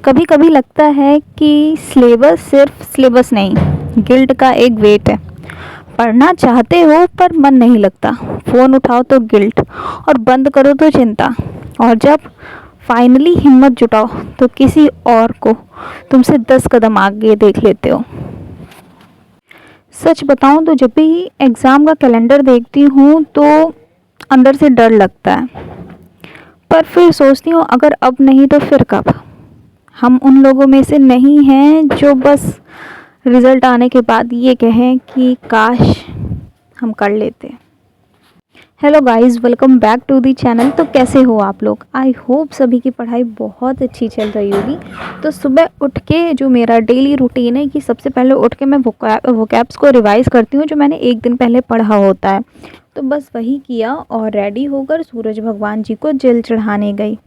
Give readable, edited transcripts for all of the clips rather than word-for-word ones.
कभी कभी लगता है कि सिलेबस सिर्फ सिलेबस नहीं, गिल्ट का एक वेट है। पढ़ना चाहते हो पर मन नहीं लगता, फ़ोन उठाओ तो गिल्ट और बंद करो तो चिंता। और जब फाइनली हिम्मत जुटाओ तो किसी और को तुमसे 10 कदम आगे देख लेते हो। सच बताऊं तो जब भी एग्ज़ाम का कैलेंडर देखती हूँ तो अंदर से डर लगता है, पर फिर सोचती हूँ अगर अब नहीं तो फिर कब। हम उन लोगों में से नहीं हैं जो बस रिज़ल्ट आने के बाद ये कहें कि काश हम कर लेते। Hello guys, welcome back to the channel. तो कैसे हो आप लोग? आई होप सभी की पढ़ाई बहुत अच्छी चल रही होगी। तो सुबह उठ के जो मेरा डेली रूटीन है कि सबसे पहले उठ के मैं वोकैब्स को रिवाइज़ करती हूँ जो मैंने एक दिन पहले पढ़ा होता है। तो बस वही किया और रेडी होकर सूरज भगवान जी को जल चढ़ाने गई।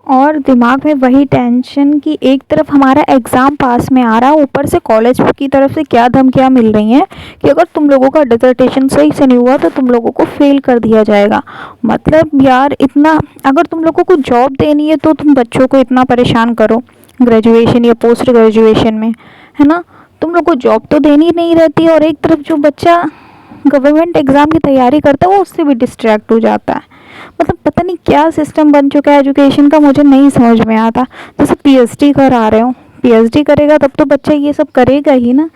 और दिमाग में वही टेंशन कि एक तरफ हमारा एग्ज़ाम पास में आ रहा है, ऊपर से कॉलेज की तरफ से क्या धमकियाँ मिल रही हैं कि अगर तुम लोगों का डिसर्टेशन सही से नहीं हुआ तो तुम लोगों को फेल कर दिया जाएगा। मतलब यार, इतना अगर तुम लोगों को जॉब देनी है तो तुम बच्चों को इतना परेशान करो ग्रेजुएशन या पोस्ट ग्रेजुएशन में, है ना। तुम लोग को जॉब तो देनी नहीं रहती और एक तरफ जो बच्चा गवर्नमेंट एग्ज़ाम की तैयारी करता है वो उससे भी डिस्ट्रैक्ट हो जाता है। मतलब पता नहीं क्या सिस्टम बन चुका है एजुकेशन का, मुझे नहीं समझ में आता। जैसे पीएचडी करा रहे हो, पीएचडी करेगा तब तो बच्चा ये सब करेगा ही ना।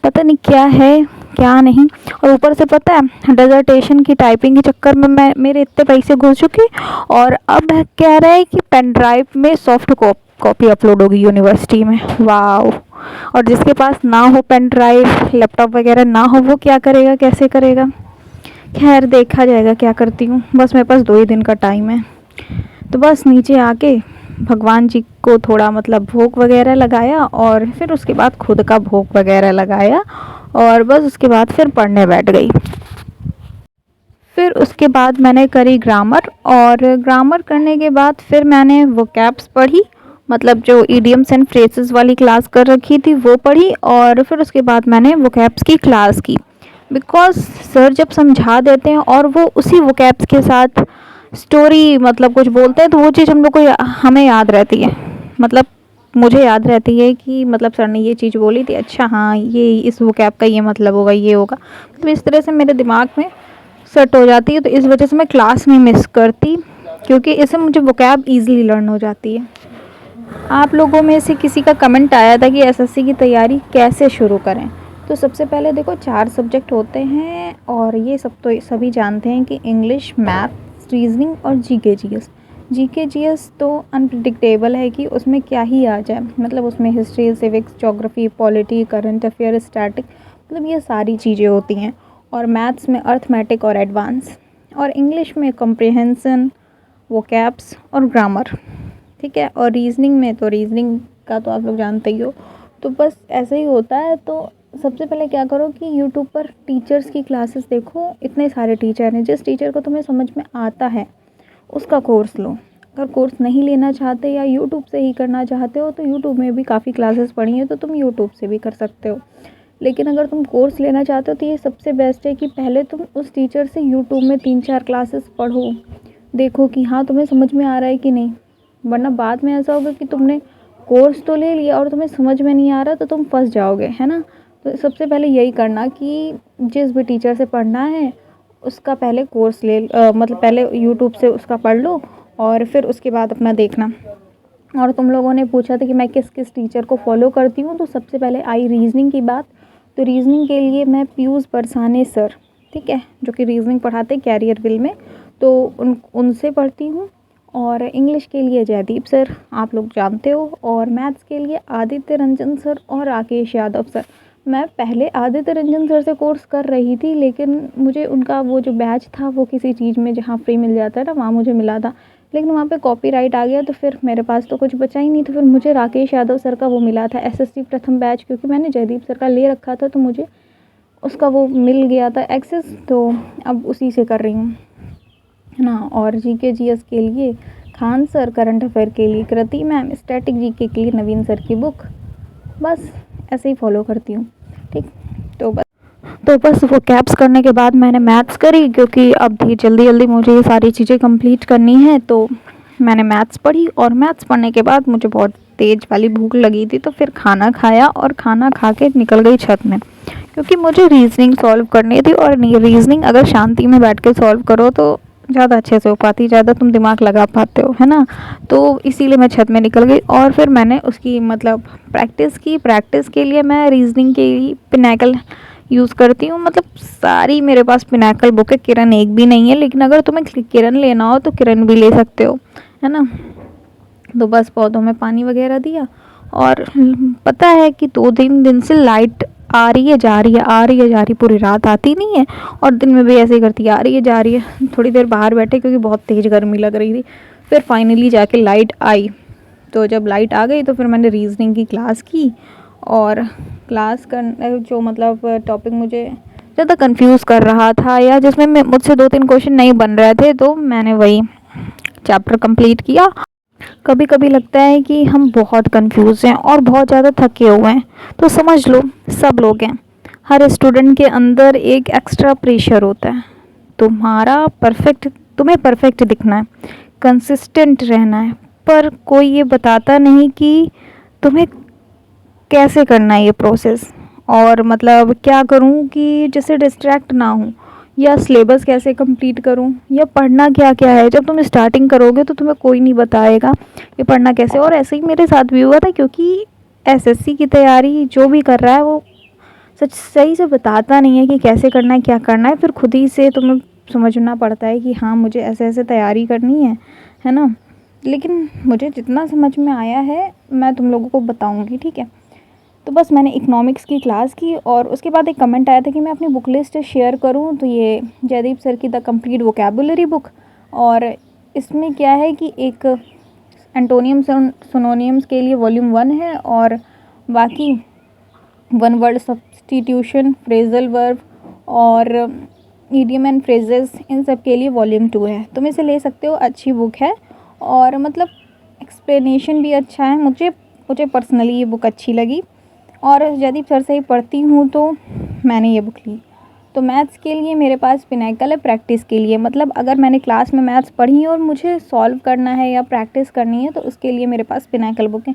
पता नहीं क्या है क्या नहीं। और ऊपर से पता है डिसर्टेशन की टाइपिंग के चक्कर में मेरे इतने पैसे घुस चुके और अब कह रहा है कि पेन ड्राइव में सॉफ्ट कॉपी अपलोड होगी यूनिवर्सिटी में। वाओ। और जिसके पास ना हो पेन ड्राइव, लैपटॉप वगैरह ना हो, वो क्या करेगा, कैसे करेगा? खैर देखा जाएगा क्या करती हूँ। बस मेरे पास 2 ही दिन का टाइम है। तो बस नीचे आके भगवान जी को थोड़ा मतलब भोग वगैरह लगाया और फिर उसके बाद खुद का भोग वगैरह लगाया और बस उसके बाद फिर पढ़ने बैठ गई। फिर उसके बाद मैंने करी ग्रामर और ग्रामर करने के बाद फिर मैंने वोकैब्स पढ़ी, मतलब जो इडियम्स एंड फ्रेजेस वाली क्लास कर रखी थी वो पढ़ी। और फिर उसके बाद मैंने वोकैब्स की क्लास की, बिकॉज सर जब समझा देते हैं और वो उसी वोकैब्स के साथ स्टोरी मतलब कुछ बोलते हैं तो वो चीज़ हम लोग को हमें याद रहती है। मतलब मुझे याद रहती है कि मतलब सर ने ये चीज़ बोली थी, अच्छा हाँ ये इस वोकैब का ये मतलब होगा, ये होगा। तो इस तरह से मेरे दिमाग में सेट हो जाती है। तो इस वजह से मैं क्लास नहीं मिस करती, क्योंकि इससे मुझे वोकैब ईजिली लर्न हो जाती है। आप लोगों में से किसी का कमेंट आया था कि एसएससी की तैयारी कैसे शुरू करें। तो सबसे पहले देखो 4 सब्जेक्ट होते हैं और ये सब तो सभी जानते हैं कि इंग्लिश, मैथ्स, रीजनिंग और जीके जीएस। जीके जीएस तो अनप्रिडिक्टेबल है कि उसमें क्या ही आ जाए। मतलब उसमें history, civics, geography, polity, current affair, static, मतलब ये सारी चीज़ें होती हैं। और मैथ्स में अर्थमेटिक और एडवांस, और इंग्लिश में कॉम्प्रिहेंसन, वोकैब्स और ग्रामर, ठीक है। और रीजनिंग में तो रीजनिंग का तो आप लोग जानते ही हो। तो बस ऐसे ही होता है। तो सबसे पहले क्या करो कि यूट्यूब पर टीचर्स की क्लासेस देखो। इतने सारे टीचर हैं, जिस टीचर को तुम्हें समझ में आता है उसका कोर्स लो। अगर कोर्स नहीं लेना चाहते या यूट्यूब से ही करना चाहते हो तो यूट्यूब में भी काफ़ी क्लासेस पढ़ी हैं, तो तुम यूट्यूब से भी कर सकते हो। लेकिन अगर तुम कोर्स लेना चाहते हो तो ये सबसे बेस्ट है कि पहले तुम उस टीचर से यूट्यूब में 3-4 क्लासेस पढ़ो, देखो कि हाँ तुम्हें समझ में आ रहा है कि नहीं। वरना बाद में ऐसा होगा कि तुमने कोर्स तो ले लिया और तुम्हें समझ में नहीं आ रहा तो तुम फंस जाओगे, है ना। तो सबसे पहले यही करना कि जिस भी टीचर से पढ़ना है उसका पहले कोर्स मतलब पहले यूट्यूब से उसका पढ़ लो और फिर उसके बाद अपना देखना। और तुम लोगों ने पूछा था कि मैं किस किस टीचर को फॉलो करती हूँ, तो सबसे पहले आई रीजनिंग की बात। तो रीजनिंग के लिए मैं पीयूष बरसाने सर, ठीक है, जो कि रीजनिंग पढ़ाते कैरियर विल में, तो उनसे पढ़ती हूँ। और इंग्लिश के लिए जयदीप सर, आप लोग जानते हो। और मैथ्स के लिए आदित्य रंजन सर और राकेश यादव सर। मैं पहले आदित्य रंजन सर से कोर्स कर रही थी, लेकिन मुझे उनका वो जो बैच था वो किसी चीज़ में जहाँ फ्री मिल जाता है ना, वहाँ मुझे मिला था, लेकिन वहाँ पे कॉपीराइट आ गया तो फिर मेरे पास तो कुछ बचा ही नहीं। तो फिर मुझे राकेश यादव सर का वो मिला था एसएससी प्रथम बैच, क्योंकि मैंने जयदीप सर का ले रखा था तो मुझे उसका वो मिल गया था एक्सेस, तो अब उसी से कर रही हूँ, है ना। और जीके जीएस के लिए खान सर, करंट अफेयर के लिए कृति मैम, स्टैटिक जीके के लिए नवीन सर की बुक। बस ऐसे ही फॉलो करती हूँ, ठीक। तो बस वो कैप्स करने के बाद मैंने मैथ्स करी, क्योंकि अब भी जल्दी जल्दी मुझे ये सारी चीज़ें कंप्लीट करनी है। तो मैंने मैथ्स पढ़ी और मैथ्स पढ़ने के बाद मुझे बहुत तेज़ वाली भूख लगी थी, तो फिर खाना खाया और खाना खा के निकल गई छत में, क्योंकि मुझे रीजनिंग सॉल्व करनी थी। और रीजनिंग अगर शांति में बैठ के सॉल्व करो तो ज़्यादा अच्छे से हो पाती, ज़्यादा तुम दिमाग लगा पाते हो, है ना। तो इसीलिए मैं छत में निकल गई और फिर मैंने उसकी मतलब प्रैक्टिस की। प्रैक्टिस के लिए मैं रीजनिंग के लिए पिनाकल यूज़ करती हूँ। मतलब सारी मेरे पास पिनाकल बुक है, किरण एक भी नहीं है, लेकिन अगर तुम्हें किरण लेना हो तो किरण भी ले सकते हो, है ना। तो बस पौधों में पानी वगैरह दिया। और पता है कि 2-3 दिन से लाइट आ रही है जा रही है, आ रही है जा रही है, पूरी रात आती नहीं है और दिन में भी ऐसे ही करती है, आ रही है जा रही है। थोड़ी देर बाहर बैठे क्योंकि बहुत तेज़ गर्मी लग रही थी, फिर फाइनली जाके लाइट आई। तो जब लाइट आ गई तो फिर मैंने रीजनिंग की क्लास की। और क्लास कर जो मतलब टॉपिक मुझे ज़्यादा कंफ्यूज कर रहा था या जिसमें मुझसे 2-3 क्वेश्चन नहीं बन रहे थे, तो मैंने वही चैप्टर कंप्लीट किया। कभी कभी लगता है कि हम बहुत कंफ्यूज हैं और बहुत ज़्यादा थके हुए हैं, तो समझ लो सब लोग हैं। हर स्टूडेंट के अंदर एक एक्स्ट्रा प्रेशर होता है। तुम्हें परफेक्ट दिखना है, कंसिस्टेंट रहना है, पर कोई ये बताता नहीं कि तुम्हें कैसे करना है ये प्रोसेस। और मतलब क्या करूं कि जैसे डिस्ट्रैक्ट ना हूं, या सिलेबस कैसे कंप्लीट करूं, या पढ़ना क्या क्या है। जब तुम स्टार्टिंग करोगे तो तुम्हें कोई नहीं बताएगा कि पढ़ना कैसे। और ऐसे ही मेरे साथ भी हुआ था, क्योंकि एसएससी की तैयारी जो भी कर रहा है वो सच सही से बताता नहीं है कि कैसे करना है, क्या करना है। फिर खुद ही से तुम्हें समझना पड़ता है कि हाँ मुझे ऐसे ऐसे तैयारी करनी है ना। लेकिन मुझे जितना समझ में आया है मैं तुम लोगों को बताऊँगी, ठीक है। तो बस मैंने इकोनॉमिक्स की क्लास की और उसके बाद एक कमेंट आया था कि मैं अपनी बुक लिस्ट शेयर करूं। तो ये जयदीप सर की द कंप्लीट वोकैबुलरी बुक, और इसमें क्या है कि एक एंटोनियम सिनोनियम्स के लिए वॉल्यूम 1 है, और बाकी one word substitution, phrasal verb और इडियम एंड फ्रेजेस, इन सब के लिए वॉल्यूम 2 है। तुम इसे ले सकते हो, अच्छी बुक है और मतलब एक्सप्लेनेशन भी अच्छा है। मुझे पर्सनली ये बुक अच्छी लगी और जयदीप सर से ही पढ़ती हूँ तो मैंने ये बुक ली। तो मैथ्स के लिए मेरे पास पिनाकल है, प्रैक्टिस के लिए मतलब अगर मैंने क्लास में मैथ्स पढ़ी और मुझे सॉल्व करना है या प्रैक्टिस करनी है तो उसके लिए मेरे पास पिनाकल बुक है।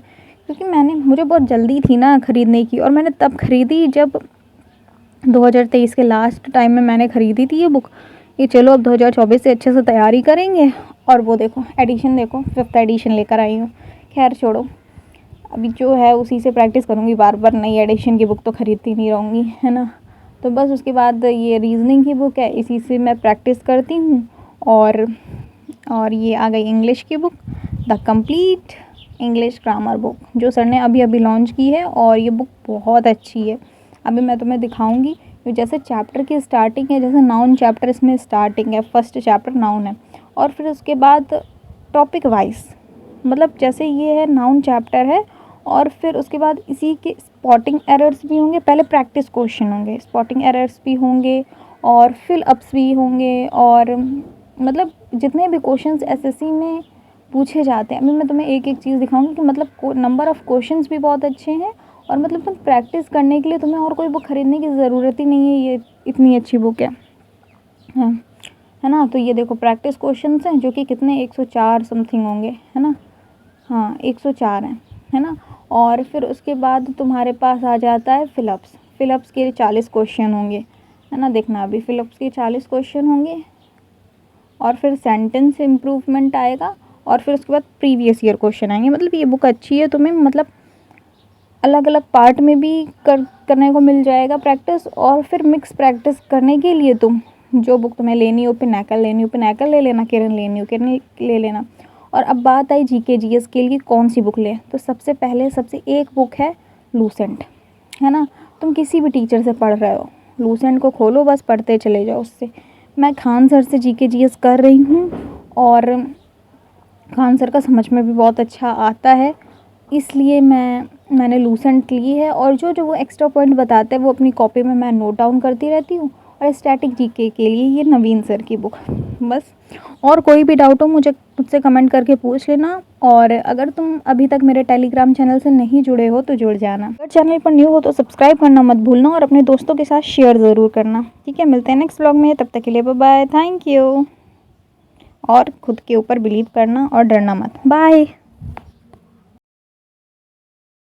क्योंकि मुझे बहुत जल्दी थी ना ख़रीदने की, और मैंने तब ख़रीदी जब 2023 के लास्ट टाइम में मैंने ख़रीदी थी ये बुक। ये चलो अब 2024 से अच्छे से तैयारी करेंगे। और वो देखो एडिशन, देखो 5th एडिशन लेकर आई हूँ। खैर छोड़ो, अभी जो है उसी से प्रैक्टिस करूँगी, बार बार नई एडिशन की बुक तो ख़रीदती नहीं रहूँगी, है ना। तो बस उसके बाद ये रीजनिंग की बुक है, इसी से मैं प्रैक्टिस करती हूँ। और ये आ गई इंग्लिश की book, the complete English grammar book, जो सर ने अभी अभी लॉन्च की है। और ये बुक बहुत अच्छी है, अभी मैं तुम्हें दिखाऊंगी। जैसे चैप्टर की स्टार्टिंग है, जैसे नाउन चैप्टर इसमें स्टार्टिंग है, फर्स्ट चैप्टर नाउन है। और फिर उसके बाद टॉपिक वाइज, मतलब जैसे ये है नाउन चैप्टर है, और फिर उसके बाद इसी के स्पॉटिंग एरर्स भी होंगे, पहले प्रैक्टिस क्वेश्चन होंगे, स्पॉटिंग एरर्स भी होंगे और फिल अप्स भी होंगे, और मतलब जितने भी क्वेश्चंस एसएससी में पूछे जाते हैं। अभी मैं तुम्हें एक एक चीज़ दिखाऊंगी कि मतलब नंबर ऑफ़ क्वेश्चंस भी बहुत अच्छे हैं, और मतलब तुम प्रैक्टिस करने के लिए तुम्हें और कोई बुक ख़रीदने की ज़रूरत ही नहीं है, ये इतनी अच्छी बुक है ना। तो ये देखो प्रैक्टिस क्वेश्चंस हैं जो कि कितने 104 समथिंग होंगे, है ना। हाँ 104 हैं, है ना। और फिर उसके बाद तुम्हारे पास आ जाता है फिलअप्स के 40 क्वेश्चन होंगे, है ना। देखना अभी फिलअप्स के 40 क्वेश्चन होंगे, और फिर सेंटेंस इम्प्रूवमेंट आएगा, और फिर उसके बाद प्रीवियस ईयर क्वेश्चन आएंगे। मतलब ये बुक अच्छी है, तुम्हें मतलब अलग अलग पार्ट में भी करने को मिल जाएगा प्रैक्टिस। और फिर मिक्स प्रैक्टिस करने के लिए तुम जो बुक तुम्हें लेनी हो, पिनाकल लेनी हो पिनाकल ले लेना, किरण लेनी हो किरण ले लेना। और अब बात आई जीके जीएस के लिए कौन सी बुक लें, तो सबसे पहले सबसे एक बुक है लूसेंट, है ना। तुम किसी भी टीचर से पढ़ रहे हो, लूसेंट को खोलो, बस पढ़ते चले जाओ उससे। मैं खान सर से जीके जीएस कर रही हूँ, और खान सर का समझ में भी बहुत अच्छा आता है, इसलिए मैंने लूसेंट ली है। और जो जो वो एक्स्ट्रा पॉइंट बताते हैं वो अपनी कॉपी में मैं नोट डाउन करती रहती हूँ। और स्टैटिक जीके के लिए ये नवीन सर की बुक, बस। और कोई भी डाउट हो मुझसे कमेंट करके पूछ लेना। और अगर तुम अभी तक मेरे टेलीग्राम चैनल से नहीं जुड़े हो तो जुड़ जाना। अगर चैनल पर न्यू हो तो सब्सक्राइब करना मत भूलना, और अपने दोस्तों के साथ शेयर ज़रूर करना, ठीक है। मिलते हैं नेक्स्ट व्लॉग में, तब तक के लिए बाय बाय, थैंक यू। और खुद के ऊपर बिलीव करना और डरना मत। बाय।